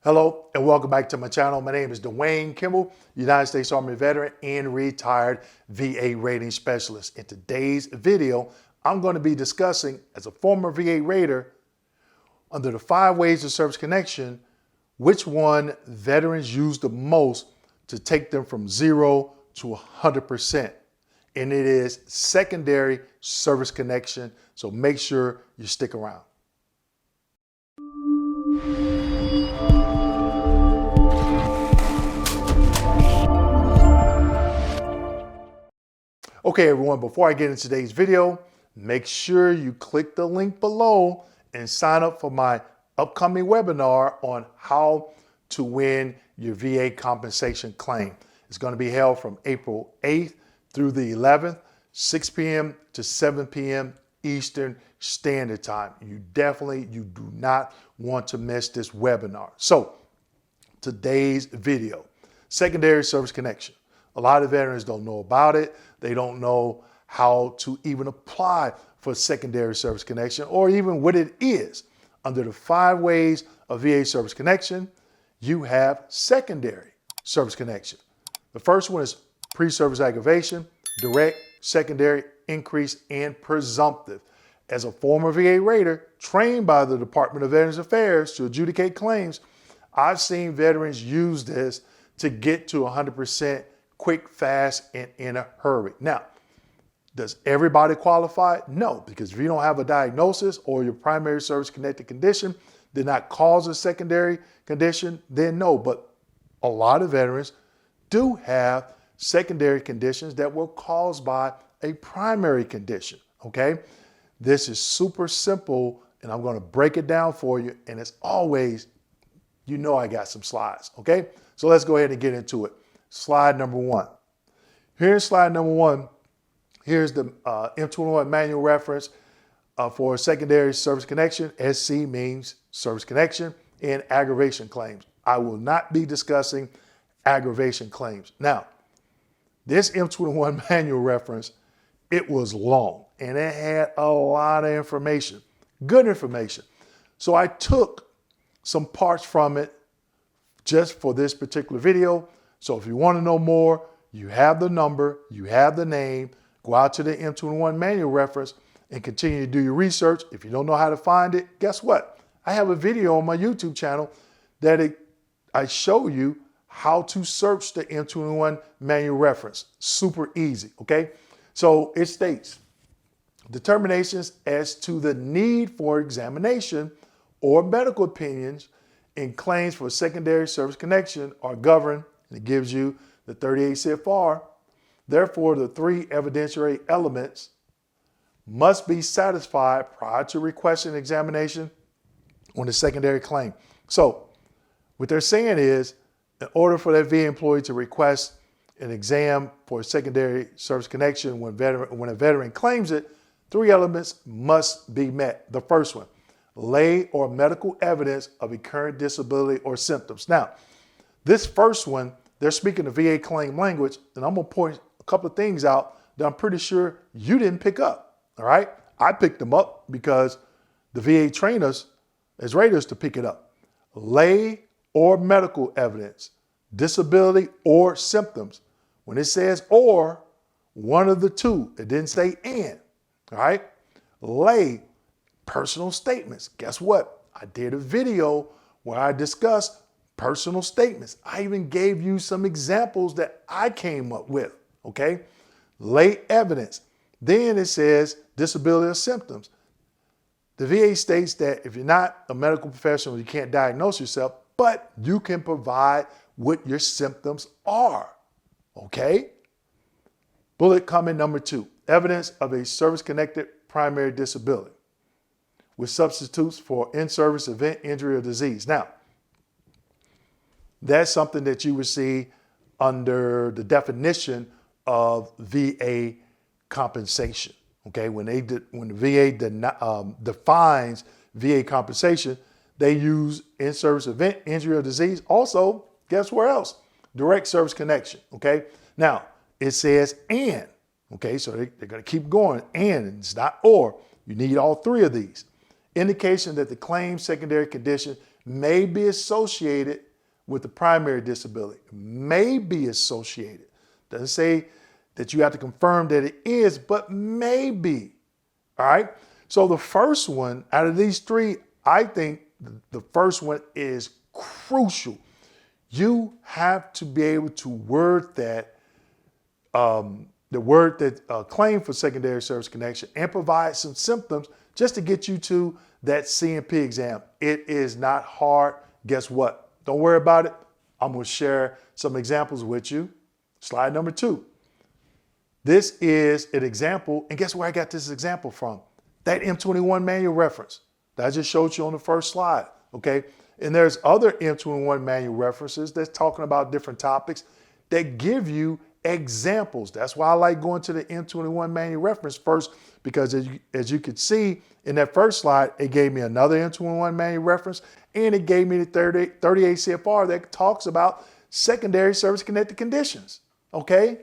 Hello and welcome back to my channel. My name is Dwayne Kimball, United States Army veteran and retired VA rating specialist. In today's video, I'm going to be discussing, as a former VA rater, under the 5 ways of service connection, which one veterans use the most to take them from 0 to 100%. And it is secondary service connection. So make sure you stick around. Okay, everyone, before I get into today's video, make sure you click the link below and sign up for my upcoming webinar on how to win your VA compensation claim. It's going to be held from April 8th through the 11th, 6 p.m. to 7 p.m. Eastern Standard Time. You do not want to miss this webinar. So, today's video, secondary service connection. A lot of veterans don't know about it. They don't know how to even apply for secondary service connection or even what it is. Under the 5 ways of VA service connection, you have secondary service connection. The first one is pre-service aggravation, direct, secondary, increase, and presumptive. As a former VA rater trained by the Department of Veterans Affairs to adjudicate claims, I've seen veterans use this to get to 100% quick, fast, and in a hurry. Now, does everybody qualify? No, because if you don't have a diagnosis or your primary service connected condition did not cause a secondary condition, then no. But a lot of veterans do have secondary conditions that were caused by a primary condition, okay? This is super simple, and I'm going to break it down for you. And as always, you know I got some slides, okay? So let's go ahead and get into it. Slide number 1. Here's slide number 1. Here's the M21 manual reference for secondary service connection. SC means service connection and aggravation claims. I will not be discussing aggravation claims. Now, this M21 manual reference, it was long and it had a lot of information, good information. So I took some parts from it just for this particular video. So if you want to know more, you have the number, you have the name, go out to the M21 manual reference and continue to do your research. If you don't know how to find it, guess what? I have a video on my YouTube channel that I show you how to search the M21 manual reference. Super easy, okay? So it states, determinations as to the need for examination or medical opinions in claims for secondary service connection are governed, and it gives you the 38 CFR. Therefore, the 3 evidentiary elements must be satisfied prior to requesting examination on the secondary claim. So what they're saying is, in order for that VA employee to request an exam for secondary service connection when a veteran claims it, 3 elements must be met. The first one, lay or medical evidence of a current disability or symptoms. Now, this first one, they're speaking the VA claim language, and I'm going to point a couple of things out that I'm pretty sure you didn't pick up, all right? I picked them up because the VA trained us as raters to pick it up. Lay or medical evidence, disability or symptoms. When it says or, one of the 2, it didn't say and, all right? Lay, personal statements. Guess what? I did a video where I discussed personal statements. I even gave you some examples that I came up with, okay? Lay evidence. Then it says disability or symptoms. The VA states that if you're not a medical professional, you can't diagnose yourself, but you can provide what your symptoms are, okay? Bullet comment number 2, evidence of a service-connected primary disability with substitutes for in-service event, injury, or disease. Now, that's something that you would see under the definition of VA compensation. Okay, when the VA defines VA compensation, they use in-service event, injury, or disease. Also, guess where else? Direct service connection. Okay, now it says and. Okay, so they're going to keep going, and it's not or. You need all 3 of these. Indication that the claim secondary condition may be associated with the primary disability. May be associated. Doesn't say that you have to confirm that it is, but maybe. All right. So the first one out of these three, I think the first one is crucial. You have to be able to word that, the word that claim for secondary service connection and provide some symptoms just to get you to that CMP exam. It is not hard. Guess what? Don't worry about it. I'm going to share some examples with you. Slide number 2. This is an example, and guess where I got this example from? That M21 manual reference that I just showed you on the first slide, okay? And there's other M21 manual references that's talking about different topics that give you examples. That's why I like going to the M21 manual reference first, because as you could see in that first slide, it gave me another M21 manual reference, and it gave me the 38 CFR that talks about secondary service-connected conditions, okay?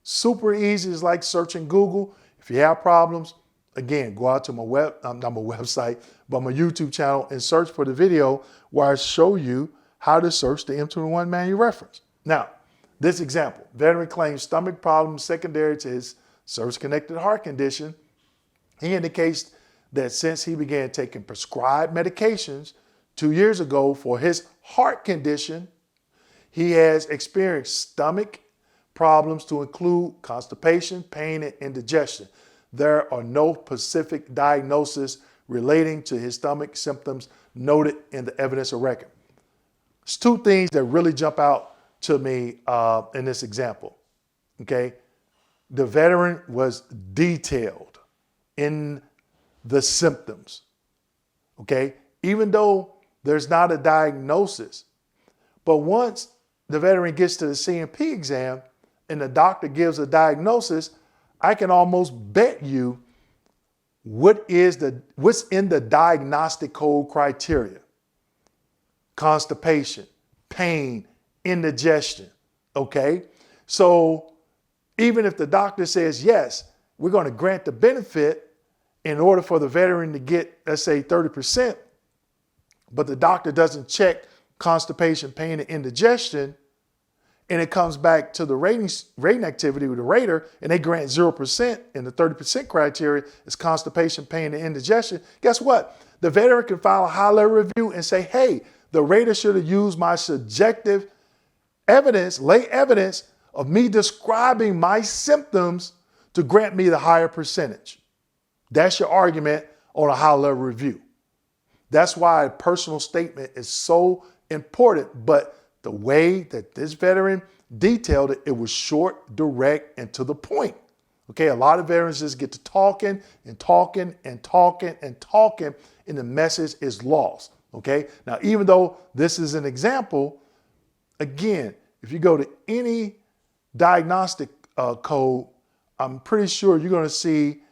Super easy. It's like searching Google. If you have problems, again, go out to my not my website, but my YouTube channel and search for the video where I show you how to search the M21 manual reference. Now, this example, veteran claims stomach problems secondary to his service-connected heart condition. He indicates that since he began taking prescribed medications 2 years ago for his heart condition, he has experienced stomach problems to include constipation, pain, and indigestion. There are no specific diagnoses relating to his stomach symptoms noted in the evidence of record. It's 2 things that really jump out to me in this example, okay? The veteran was detailed in the symptoms, okay? Even though there's not a diagnosis, but once the veteran gets to the CMP exam and the doctor gives a diagnosis, I can almost bet you what's in the diagnostic code criteria. Constipation, pain, indigestion, okay? So even if the doctor says, yes, we're going to grant the benefit in order for the veteran to get, let's say, 30%, but the doctor doesn't check constipation, pain, and indigestion, and it comes back to the rating activity with the rater, and they grant 0%, and the 30% criteria is constipation, pain, and indigestion. Guess what? The veteran can file a high-level review and say, hey, the rater should have used my subjective evidence, lay evidence of me describing my symptoms to grant me the higher percentage. That's your argument on a high-level review. That's why a personal statement is so important, but the way that this veteran detailed it, it was short, direct, and to the point. Okay, a lot of veterans just get to talking and talking and talking and talking, and the message is lost. Okay, now even though this is an example, again, if you go to any diagnostic code, I'm pretty sure you're going to see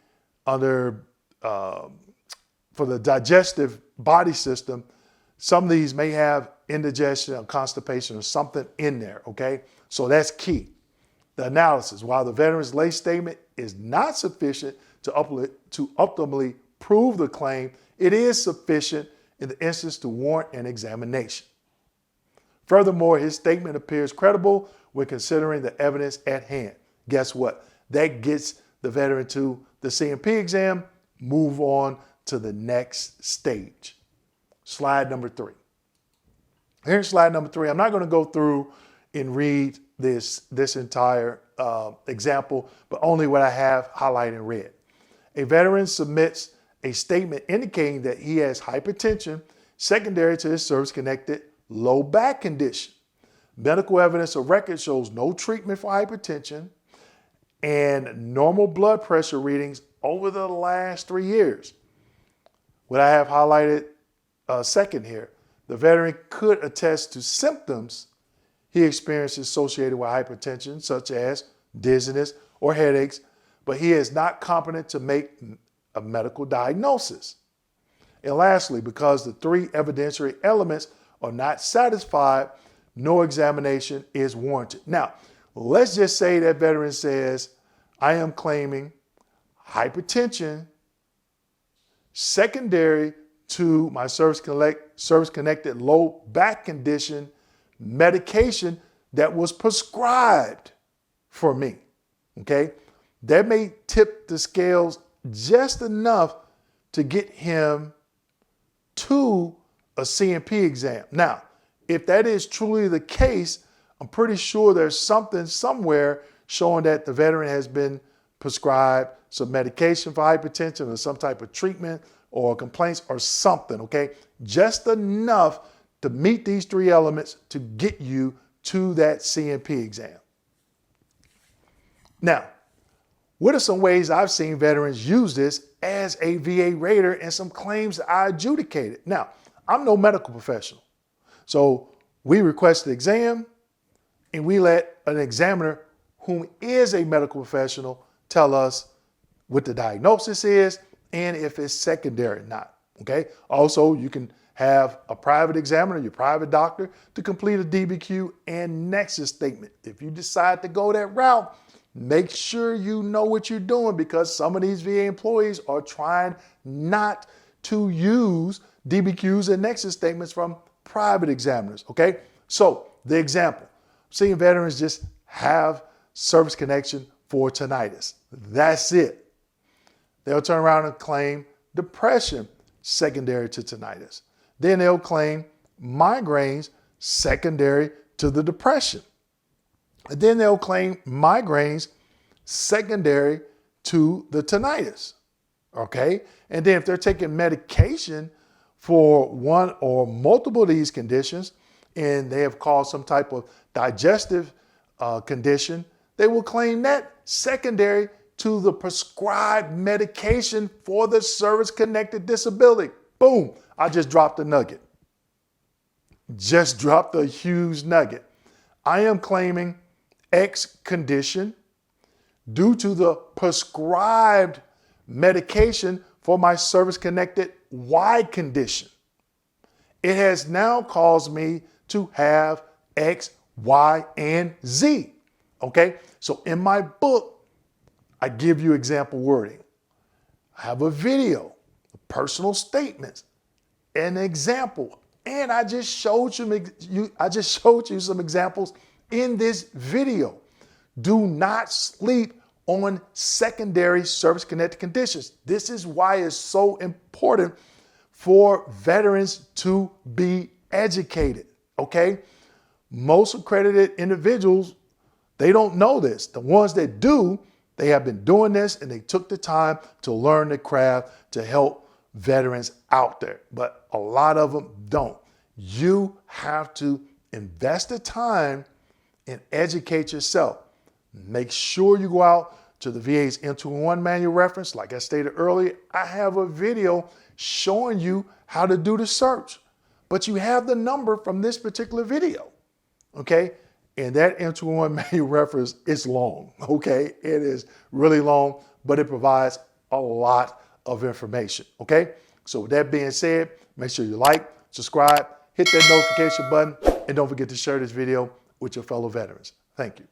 under, for the digestive body system, some of these may have indigestion or constipation or something in there, okay? So that's key. The analysis, while the veteran's lay statement is not sufficient to ultimately prove the claim, it is sufficient in the instance to warrant an examination. Furthermore, his statement appears credible when considering the evidence at hand. Guess what? That gets the veteran to the CMP exam, move on to the next stage. Slide number 3. Here's slide number 3. I'm not going to go through and read this entire example, but only what I have highlighted in red. A veteran submits a statement indicating that he has hypertension secondary to his service-connected low back condition. Medical evidence of record shows no treatment for hypertension and normal blood pressure readings over the last 3 years. What I have highlighted second here, the veteran could attest to symptoms he experiences associated with hypertension, such as dizziness or headaches, but he is not competent to make a medical diagnosis. And lastly, because the 3 evidentiary elements are not satisfied, no examination is warranted. Now, let's just say that veteran says, I am claiming hypertension secondary to my service-connected low back condition medication that was prescribed for me, okay? That may tip the scales just enough to get him to a CMP exam. Now, if that is truly the case, I'm pretty sure there's something somewhere showing that the veteran has been prescribed some medication for hypertension or some type of treatment or complaints or something, okay? Just enough to meet these three elements to get you to that CMP exam. Now, what are some ways I've seen veterans use this as a VA rater and some claims that I adjudicated? Now, I'm no medical professional. So we request the exam and we let an examiner whom is a medical professional tell us what the diagnosis is and if it's secondary or not, okay? Also, you can have a private examiner, your private doctor, to complete a DBQ and Nexus statement. If you decide to go that route, make sure you know what you're doing, because some of these VA employees are trying not to use DBQs and Nexus statements from private examiners, okay? So the example, seeing veterans just have service connection for tinnitus. That's it. They'll turn around and claim depression secondary to tinnitus. Then they'll claim migraines secondary to the depression. And then they'll claim migraines secondary to the tinnitus, okay? And then if they're taking medication for one or multiple of these conditions and they have caused some type of digestive condition, they will claim that secondary to the prescribed medication for the service-connected disability. Boom, I just dropped a nugget. Just dropped a huge nugget. I am claiming X condition due to the prescribed medication for my service-connected Y condition. It has now caused me to have X, Y, and Z, okay? So in my book, I give you example wording. I have a video, personal statements, an example, and I just showed you some examples in this video. Do not sleep on secondary service-connected conditions. This is why it's so important for veterans to be educated, okay? Most accredited individuals, they don't know this. The ones that do, they have been doing this and they took the time to learn the craft to help veterans out there. But a lot of them don't. You have to invest the time and educate yourself. Make sure you go out to the VA's M201 manual reference. Like I stated earlier, I have a video showing you how to do the search. But you have the number from this particular video, okay? And that M201 manual reference is long, okay? It is really long, but it provides a lot of information, okay? So with that being said, make sure you like, subscribe, hit that notification button, and don't forget to share this video with your fellow veterans. Thank you.